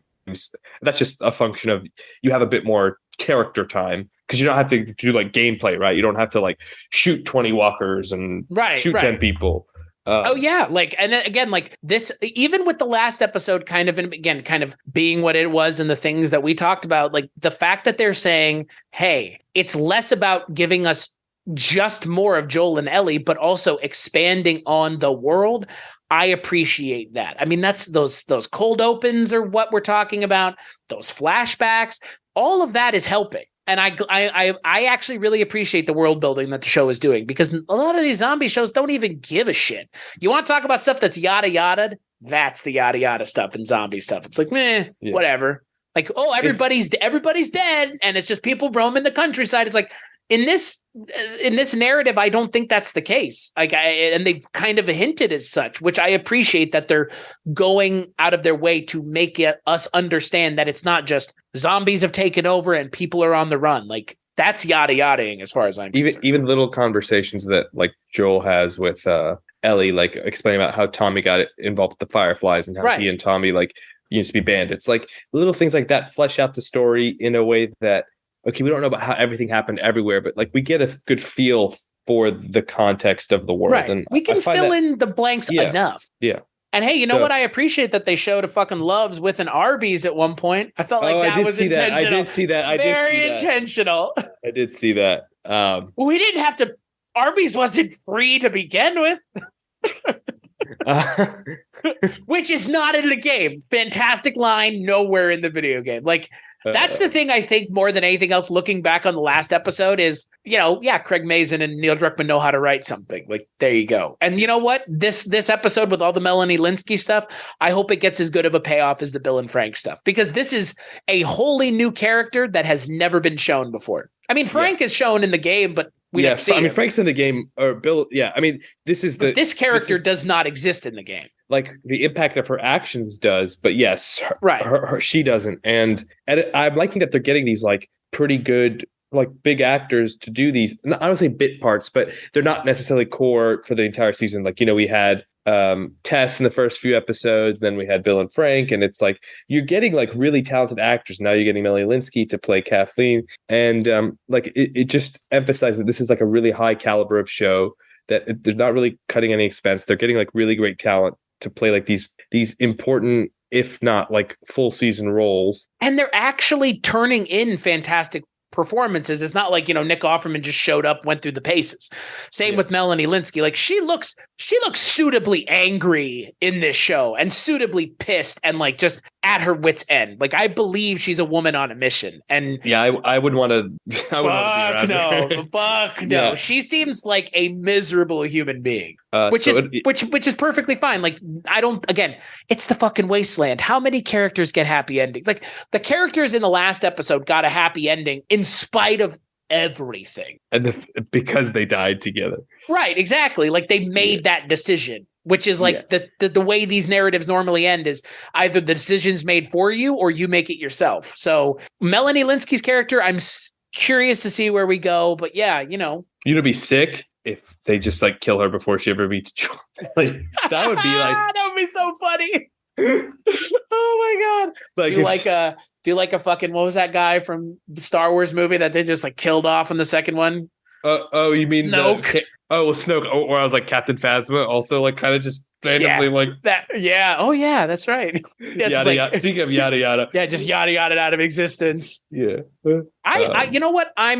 That's just a function of you have a bit more character time. Because you don't have to do like gameplay, right? You don't have to like shoot 20 walkers and shoot 10 people. Like, and again, like this, even with the last episode, kind of being what it was and the things that we talked about, like the fact that they're saying, hey, it's less about giving us just more of Joel and Ellie, but also expanding on the world. I appreciate that. I mean, that's those cold opens are what we're talking about. Those flashbacks, all of that is helping. And I actually really appreciate the world building that the show is doing, because a lot of these zombie shows don't even give a shit. You want to talk about stuff that's yada yada? That's the yada yada stuff and zombie stuff. It's like, whatever. Like, oh, everybody's dead, and it's just people roaming the countryside. It's like in this narrative, I don't think that's the case. Like, and they've kind of hinted as such, which I appreciate that they're going out of their way to make us understand that it's not just zombies have taken over and people are on the run. Like, that's yada yadaing as far as I'm concerned. Even little conversations that like Joel has with Ellie, like explaining about how Tommy got involved with the Fireflies and how he and Tommy like used to be bandits. Like little things like that flesh out the story in a way that, okay, we don't know about how everything happened everywhere, but like we get a good feel for the context of the world. Right. And we can fill in the blanks enough. Yeah. And hey, you know what? I appreciate that they showed a fucking Loves with an Arby's at one point. I felt like that was intentional. I did see that. Very intentional. I did see that. We didn't have to. Arby's wasn't free to begin with. Which is not in the game. Fantastic line, nowhere in the video game. Like, that's the thing I think more than anything else, looking back on the last episode is, Craig Mazin and Neil Druckmann know how to write something. Like, there you go. And you know what? This episode with all the Melanie Lynskey stuff, I hope it gets as good of a payoff as the Bill and Frank stuff, because this is a wholly new character that has never been shown before. I mean, Frank is shown in the game, but we never see him. Frank's in the game, or Bill. Yeah, I mean, this character does not exist in the game. Like the impact of her actions does, but yes, she doesn't. And I'm liking that they're getting these like pretty good, like big actors to do these. I don't say bit parts, but they're not necessarily core for the entire season. Like, we had Tess in the first few episodes, then we had Bill and Frank, and it's like you're getting like really talented actors. Now you're getting Melanie Lynskey to play Kathleen, and like it just emphasizes that this is like a really high caliber of show, that they're not really cutting any expense. They're getting like really great talent to play like these important, if not like full season roles. And they're actually turning in fantastic performances. It's not like, Nick Offerman just showed up, went through the paces. Same with Melanie Lynskey. Like she looks suitably angry in this show and suitably pissed and like just at her wit's end. Like, I believe she's a woman on a mission. And I would want to. Fuck no. Yeah. She seems like a miserable human being, which is perfectly fine. Like, it's the fucking wasteland. How many characters get happy endings? Like, the characters in the last episode got a happy ending in spite of everything, and because they died together. Right, exactly. Like, they made that decision, which is like the way these narratives normally end is either the decision's made for you or you make it yourself. So Melanie Lynskey's character, I'm curious to see where we go, but you'd be sick if they just like kill her before she ever meets Joel. Like, that would be like that would be so funny. Oh my god! Like, do like a fucking, what was that guy from the Star Wars movie that they just like killed off in the second one? You mean Snoke? Snoke. Or I was like Captain Phasma, also like kind of just randomly like that. Yeah. Oh yeah, that's right. Yada yada. Speaking of yada yada. Yeah, just yada yada out of existence. Yeah. I you know what? I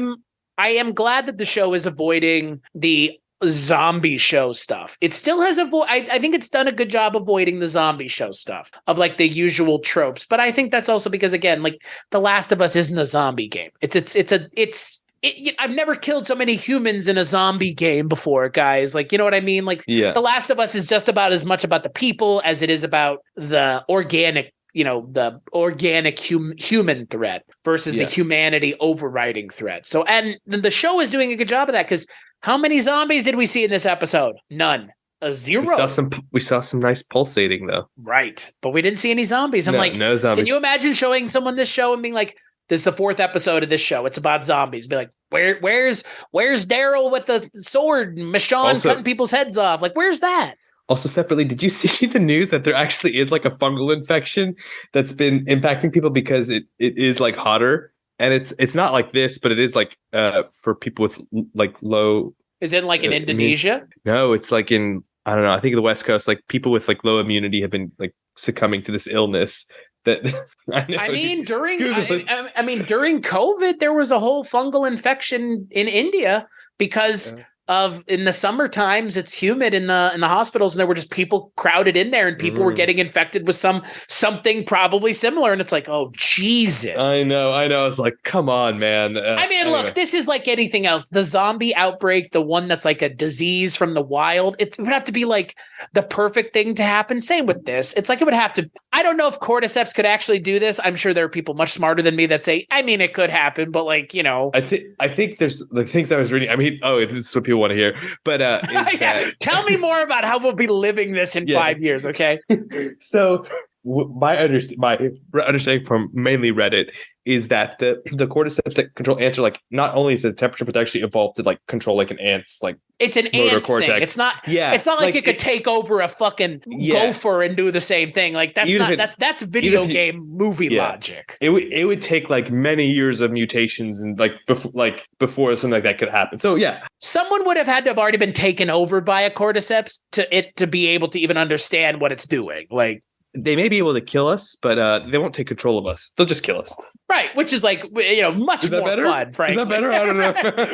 am glad that the show is avoiding the zombie show stuff. It still has I think it's done a good job avoiding the zombie show stuff of like the usual tropes. But I think that's also because again, like The Last of Us isn't a zombie game. I've never killed so many humans in a zombie game before, guys. Like, you know what I mean? Like, The Last of Us is just about as much about the people as it is about the organic, human threat versus the humanity overriding threat. So, and the show is doing a good job of that because how many zombies did we see in this episode? None. Zero. We saw some nice pulsating though. Right. But we didn't see any zombies. I'm like, no zombies. Can you imagine showing someone this show and being like, this is the 4th episode of this show. It's about zombies. Be like, where's Daryl with the sword and Michonne cutting people's heads off? Like, where's that? Also, separately, did you see the news that there actually is like a fungal infection that's been impacting people because it is like hotter, and it's not like this, but it is like for people with like low. Is it like in Indonesia? No, it's like in, I don't know. I think the West Coast, like people with like low immunity have been like succumbing to this illness. That during COVID, there was a whole fungal infection in India because of in the summer times it's humid in the hospitals, and there were just people crowded in there, and people were getting infected with something probably similar, and it's like, oh Jesus. I know. It's like, come on, man. Look, this is like anything else. The zombie outbreak, the one that's like a disease from the wild, it would have to be like the perfect thing to happen. Same with this. It's like it would have to. I don't know if cordyceps could actually do this. I'm sure there are people much smarter than me that say, it could happen, but like, I think there's the things I was reading. this is what people want to hear, but tell me more about how we'll be living this in 5 years. Okay. So my understanding from mainly Reddit is that the cordyceps that control ants are like, not only is the temperature, but they actually evolved to like control like an ant's like it's an ant cortex thing. It's not like it could take over a fucking gopher and do the same thing. Like that's video game movie logic. It would take like many years of mutations and before something like that could happen. So someone would have had to have already been taken over by a cordyceps to be able to even understand what it's doing. Like, they may be able to kill us, but they won't take control of us. They'll just kill us. Right, which is like, much more fun, frankly. Is that better? I don't know.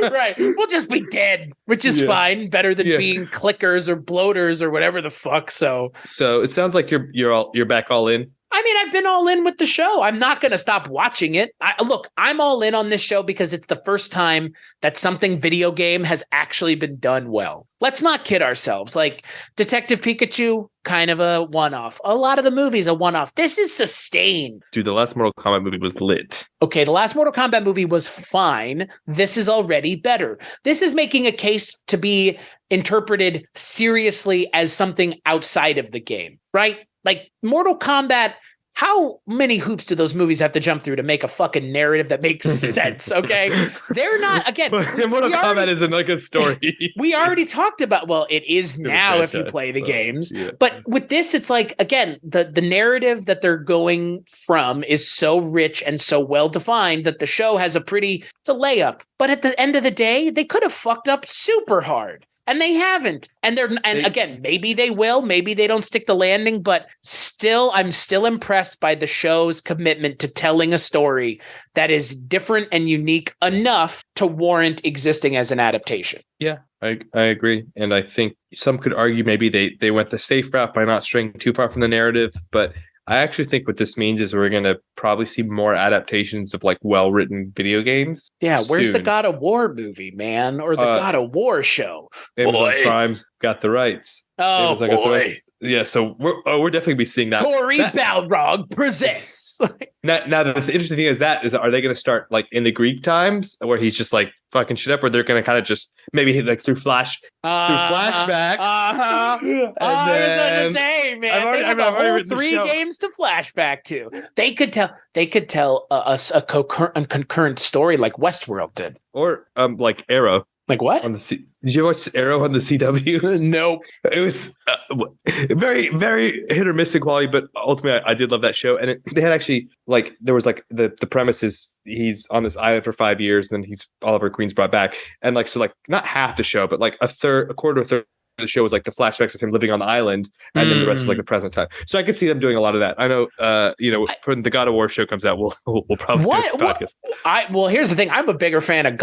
Right, we'll just be dead, which is fine. Better than being clickers or bloaters or whatever the fuck. So it sounds like you're back all in. I've been all in with the show. I'm not going to stop watching it. I'm all in on this show because it's the first time that something video game has actually been done well. Let's not kid ourselves. Like Detective Pikachu, kind of a one-off. A lot of the movies, a one-off. This is sustained. Dude, the last Mortal Kombat movie was lit. Okay, the last Mortal Kombat movie was fine. This is already better. This is making a case to be interpreted seriously as something outside of the game, right? Like Mortal Kombat, how many hoops do those movies have to jump through to make a fucking narrative that makes sense? Okay. They're not, again. Mortal Kombat isn't like a story. We already talked about, it is now if you play the games. Yeah. But with this, it's like, again, the narrative that they're going from is so rich and so well defined that the show has it's a layup. But at the end of the day, they could have fucked up super hard. And they haven't. Again, maybe they will, maybe they don't stick the landing, but I'm still impressed by the show's commitment to telling a story that is different and unique enough to warrant existing as an adaptation. Yeah, I agree. And I think some could argue maybe they went the safe route by not straying too far from the narrative, but I actually think what this means is we're going to probably see more adaptations of like well-written video games. Yeah, where's the God of War movie, man? Or the God of War show? Amazon Prime got the rights. Oh, boy. Got the rights. Yeah, so we're definitely be seeing that. Corey Balrog presents. Now the interesting thing is are they going to start like in the Greek times where he's just like fucking shit up, or they're going to kind of just maybe like through flashbacks? It's the same, man. They have the whole 3 games to flashback to. They could tell us a concurrent story like Westworld did, or like Arrow. Like what? Did you watch Arrow on the CW? Nope. It was very, very hit or miss in quality, but ultimately I did love that show. And they had actually there was like the premise is he's on this island for 5 years, and then Oliver Queen's brought back, and not half the show, but like a quarter, a third the show was like the flashbacks of him living on the island, and then the rest is like the present time. So I could see them doing a lot of that. I know, when the God of War show comes out, we'll probably do a podcast. Well, here's the thing. I'm a bigger fan of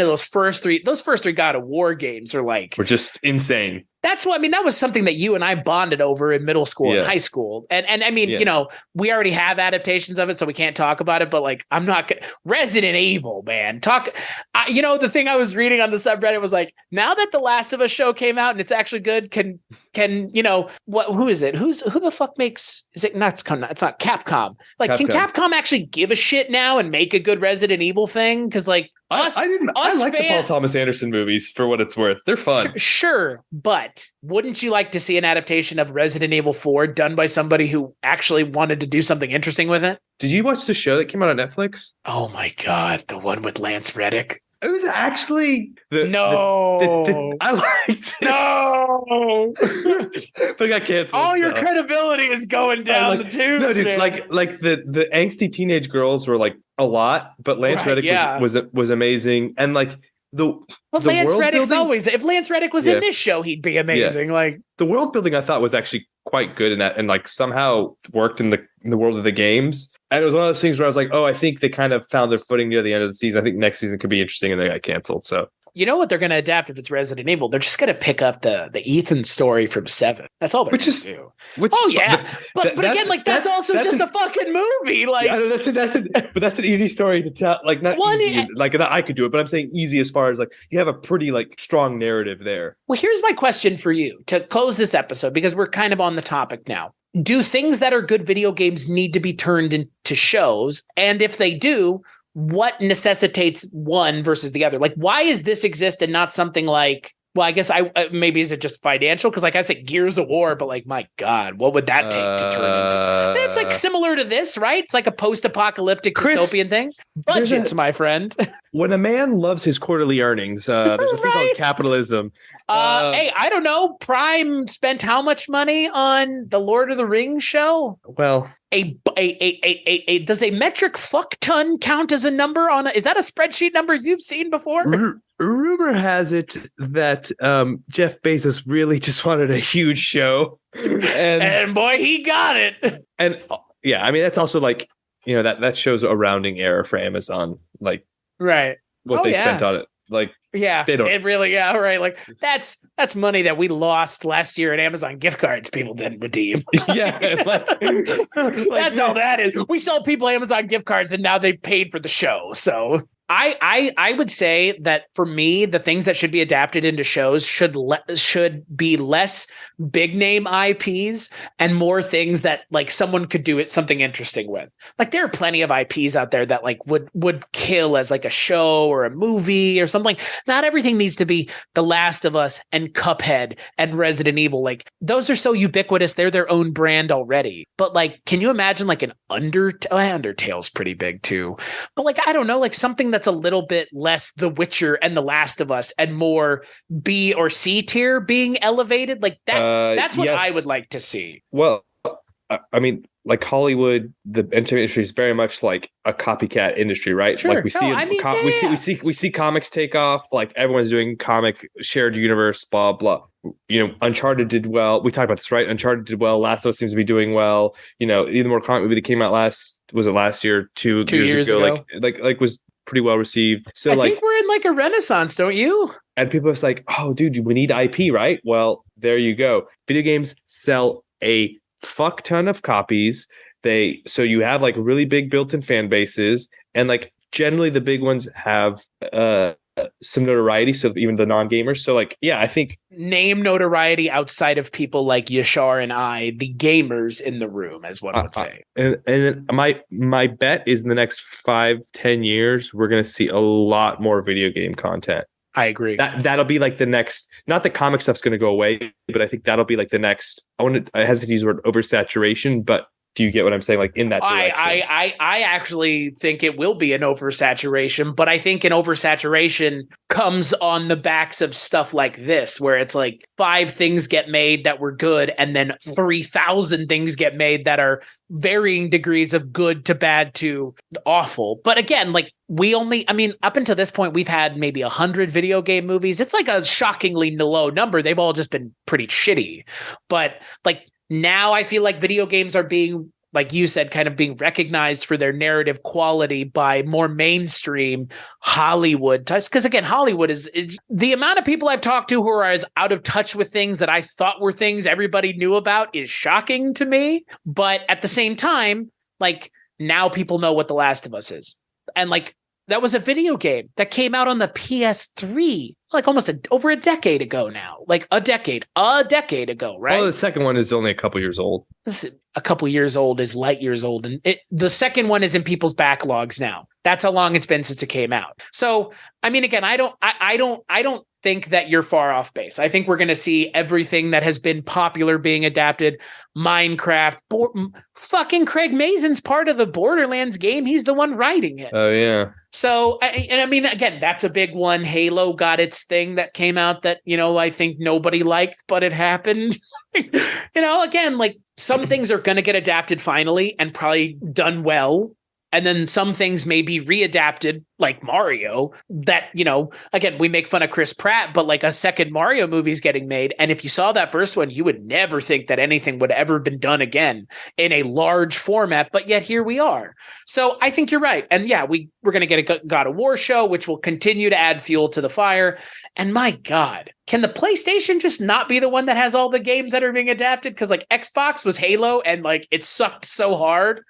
those first three. Those first three God of War games are like, we're just insane. That's what I mean. That was something that you and I bonded over in middle school and high school. And I mean, we already have adaptations of it, so we can't talk about it. But like, I'm not Resident Evil, man. The thing I was reading on the subreddit was like, now that the Last of Us show came out and it's actually good, can who is it? Who the fuck makes? Is it not? It's not Capcom. Like, can Capcom actually give a shit now and make a good Resident Evil thing? Because like. I like the Paul Thomas Anderson movies for what it's worth. They're fun. Sure, but wouldn't you like to see an adaptation of Resident Evil 4 done by somebody who actually wanted to do something interesting with it? Did you watch the show that came out on Netflix? Oh my God, the one with Lance Reddick. It was actually I liked it. No, but it got canceled. All your credibility is going down the tubes. No, dude, man. like the angsty teenage girls were like a lot, but Lance Reddick was amazing, and like Lance Reddick's always. If Lance Reddick was in this show, he'd be amazing. Yeah. Like the world building, I thought was actually quite good in that, and like somehow worked in the world of the games. And it was one of those things where I was like, oh, I think they kind of found their footing near the end of the season. I think next season could be interesting, and they got canceled. So you know what they're going to adapt if it's Resident Evil? They're just going to pick up the Ethan story from 7. That's all they're going to do. But again, like that's just a fucking movie. Like but that's an easy story to tell. Like not easy, like I could do it, but I'm saying easy as far as like you have a pretty like strong narrative there. Well, here's my question for you to close this episode, because we're kind of on the topic now. Do things that are good video games need to be turned into shows? And if they do, what necessitates one versus the other? Like, why is this exist and not something like, well, I guess maybe is it just financial? Because like I said, Gears of War, but like, my God, what would that take to turn into? It's like similar to this, right? It's like a post-apocalyptic dystopian thing. Budgets, my friend. When a man loves his quarterly earnings, there's a thing called capitalism. Hey, I don't know. Prime spent how much money on the Lord of the Rings show? Well, does a metric fuck ton count as a number is that a spreadsheet number you've seen before? Rumor has it that Jeff Bezos really just wanted a huge show, and boy, he got it. And yeah, I mean that's also like that shows a rounding error for Amazon, like right what they spent on it. Like they don't. It really right. Like that's money that we lost last year at Amazon gift cards people didn't redeem. That's all that is. We sold people Amazon gift cards and now they paid for the show. So I would say that for me, the things that should be adapted into shows should be less big name IPs and more things that like someone could do something interesting with. Like there are plenty of IPs out there that like would kill as like a show or a movie or something. Not everything needs to be The Last of Us and Cuphead and Resident Evil. Like those are so ubiquitous. They're their own brand already. But like, can you imagine like an Undertale's pretty big too. But like, I don't know, like something that's a little bit less The Witcher and The Last of Us and more B or C tier being elevated. Like that. That's what I would like to see. Well, I mean, like Hollywood, the entertainment industry is very much like a copycat industry, right? Sure. Like we see comics take off. Like everyone's doing comic shared universe, blah blah. Uncharted did well. We talked about this, right? Uncharted did well. Last of Us seems to be doing well. Even more comic movie that came out last year, two years ago. Like was pretty well received. So I think we're in like a renaissance, don't you? And people are like, oh, dude, we need IP, right? Well, there you go. Video games sell a fuck ton of copies. So you have like really big built-in fan bases, and like generally the big ones have some notoriety. So even the non-gamers. So like, yeah, I think name notoriety outside of people like Yashar and I, the gamers in the room, as one would say. And my bet is in the next 5-10 years, we're going to see a lot more video game content. I agree. That'll be like the next, not that comic stuff's going to go away, but I think that'll be like the next, I hesitate to use the word oversaturation, but Do you get what I'm saying? Like in that direction? I actually think it will be an oversaturation, but I think an oversaturation comes on the backs of stuff like this, where it's like 5 things get made that were good, and then 3,000 things get made that are varying degrees of good to bad to awful. But again, like up until this point, we've had maybe 100 video game movies. It's like a shockingly low number. They've all just been pretty shitty. But like now I feel like video games are being, like you said, kind of being recognized for their narrative quality by more mainstream Hollywood types. Because again, Hollywood is the amount of people I've talked to who are as out of touch with things that I thought were things everybody knew about is shocking to me. But at the same time, like now people know what The Last of Us is. And like that was a video game that came out on the PS3 like almost over a decade ago now. Like a decade ago, right? Well, the second one is only a couple years old. Listen, a couple years old is light years old. And the second one is in people's backlogs now. That's how long it's been since it came out. So, I mean, again, I don't think that you're far off base. I think we're going to see everything that has been popular being adapted. Minecraft, fucking Craig Mazin's part of the Borderlands game. He's the one writing it. Oh, yeah. So, I mean, again, that's a big one. Halo got its thing that came out that, I think nobody liked, but it happened. Again, like some things are going to get adapted finally and probably done well. And then some things may be readapted, like Mario, that, again, we make fun of Chris Pratt, but like a second Mario movie is getting made. And if you saw that first one, you would never think that anything would ever been done again in a large format. But yet here we are. So I think you're right. And yeah, we're going to get a God of War show, which will continue to add fuel to the fire. And my God, can the PlayStation just not be the one that has all the games that are being adapted? Because like Xbox was Halo and like it sucked so hard.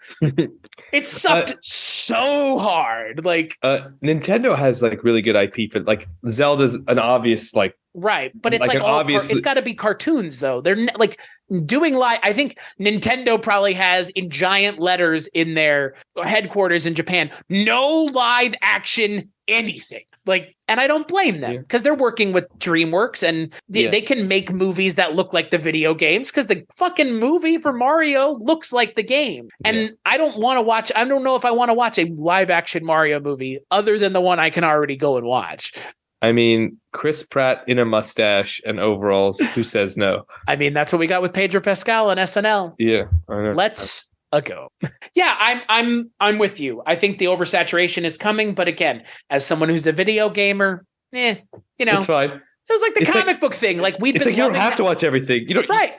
It sucked so hard. Like Nintendo has like really good IP for like Zelda's an obvious like right, but it's like it's got to be cartoons though. They're like doing live. I think Nintendo probably has in giant letters in their headquarters in Japan, no live action anything. Like, and I don't blame them because they're working with DreamWorks and they can make movies that look like the video games because the fucking movie for Mario looks like the game. And I don't know if I want to watch a live action Mario movie other than the one I can already go and watch. I mean, Chris Pratt in a mustache and overalls. Who says no? I mean, that's what we got with Pedro Pascal on SNL. Yeah, I know. Let's go. Yeah, I'm with you. I think the oversaturation is coming, but again, as someone who's a video gamer, it's fine. It was like the comic book thing. Like we've been. Like you don't have to watch everything. You don't. Right.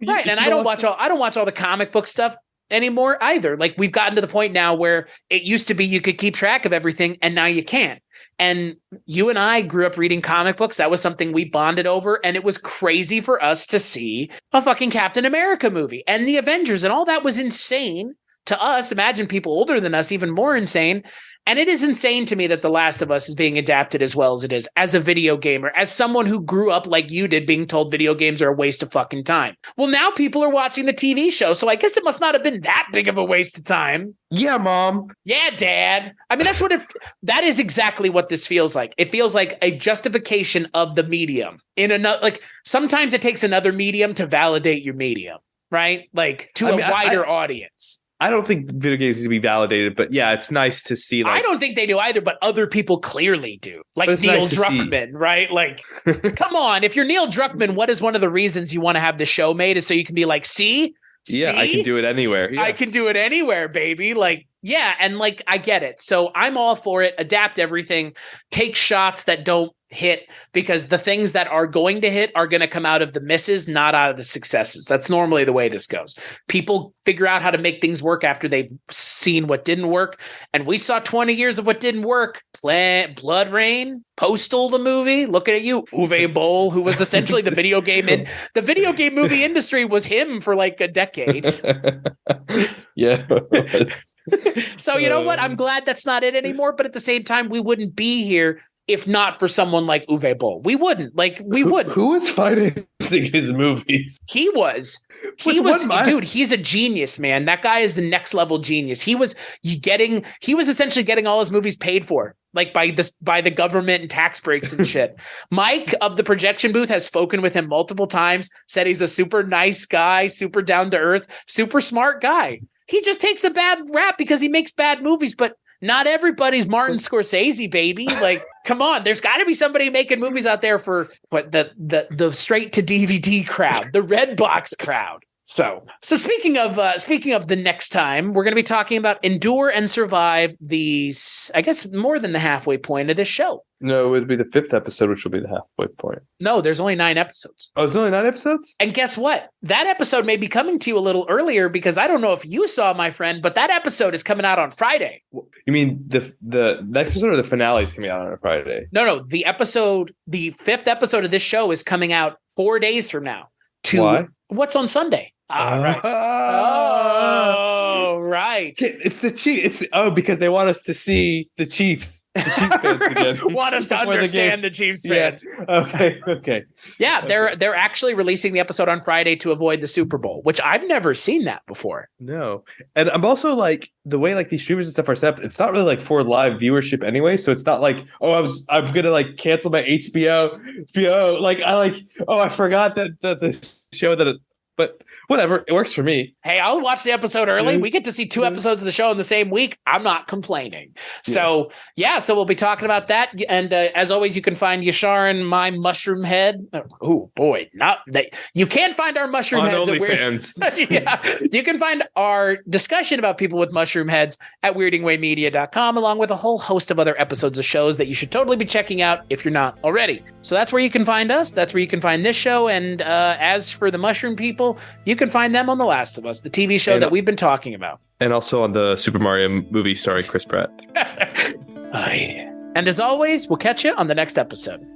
Right. And I don't watch all the comic book stuff anymore either. Like we've gotten to the point now where it used to be you could keep track of everything, and now you can't. And you and I grew up reading comic books. That was something we bonded over. And it was crazy for us to see a fucking Captain America movie and the Avengers and all that was insane to us. Imagine people older than us, even more insane. And it is insane to me that The Last of Us is being adapted as well as it is as a video gamer, as someone who grew up like you did, being told video games are a waste of fucking time. Well, now people are watching the TV show, so I guess it must not have been that big of a waste of time. Yeah, Mom. Yeah, Dad. I mean, that is exactly what this feels like. It feels like a justification of the medium sometimes it takes another medium to validate your medium, right? Like to a wider audience. I don't think video games need to be validated, but yeah, it's nice to see. Like, I don't think they do either, but other people clearly do. Like Neil Druckmann, right? Like, come on. If you're Neil Druckmann, what is one of the reasons you want to have the show made is so you can be like, see? I can do it anywhere. Yeah. I can do it anywhere, baby. Like, yeah. And like, I get it. So I'm all for it. Adapt everything. Take shots that don't hit, because the things that are going to hit are going to come out of the misses, not out of the successes. That's normally the way this goes. People figure out how to make things work after they've seen what didn't work. And we saw 20 years of what didn't work. Blood Rain, Postal, the movie. Looking at you, Uwe Boll, who was essentially the video game movie industry was him for like a decade. Yeah. So you know what? I'm glad that's not it anymore. But at the same time, we wouldn't be here if not for someone like Uwe Boll. We wouldn't. Who was financing his movies? He was, dude, he's a genius, man. That guy is the next level genius. He was essentially getting all his movies paid for, like by the government and tax breaks and shit. Mike of the Projection Booth has spoken with him multiple times, said he's a super nice guy, super down to earth, super smart guy. He just takes a bad rap because he makes bad movies, but not everybody's Martin Scorsese, baby. Like, come on, there's got to be somebody making movies out there for the straight to DVD crowd, the red box crowd. So speaking of the next time, we're going to be talking about Endure and Survive, I guess more than the halfway point of this show. No, it would be the 5th episode, which will be the halfway point. No, there's only 9 episodes. Oh, there's only 9 episodes? And guess what? That episode may be coming to you a little earlier because I don't know if you saw, my friend, but that episode is coming out on Friday. You mean the next episode or the finale is coming out on a Friday? No, the 5th episode of this show is coming out 4 days from now. Why? What's on Sunday? Right. Oh, right. It's the Chiefs. Because they want us to see the Chiefs. The Chiefs fans again. Want us to understand the Chiefs fans. Yeah. Okay. Yeah, they're actually releasing the episode on Friday to avoid the Super Bowl, which I've never seen that before. No. And I'm also like, the way like these streamers and stuff are set up, it's not really like for live viewership anyway. So it's not like, I'm gonna like cancel my HBO. I forgot that the show but whatever, it works for me. Hey, I'll watch the episode early. We get to see 2 episodes of the show in the same week. I'm not complaining. So we'll be talking about that. And as always, you can find Yashar and my mushroom head. Oh boy, not that you can't find our mushroom heads at Weird. You can find our discussion about people with mushroom heads at weirdingwaymedia.com, along with a whole host of other episodes of shows that you should totally be checking out if you're not already. So that's where you can find us. That's where you can find this show. And as for the mushroom people, you can find them on The Last of Us, the TV show that we've been talking about. And also on the Super Mario movie starring Chris Pratt. And as always, we'll catch you on the next episode.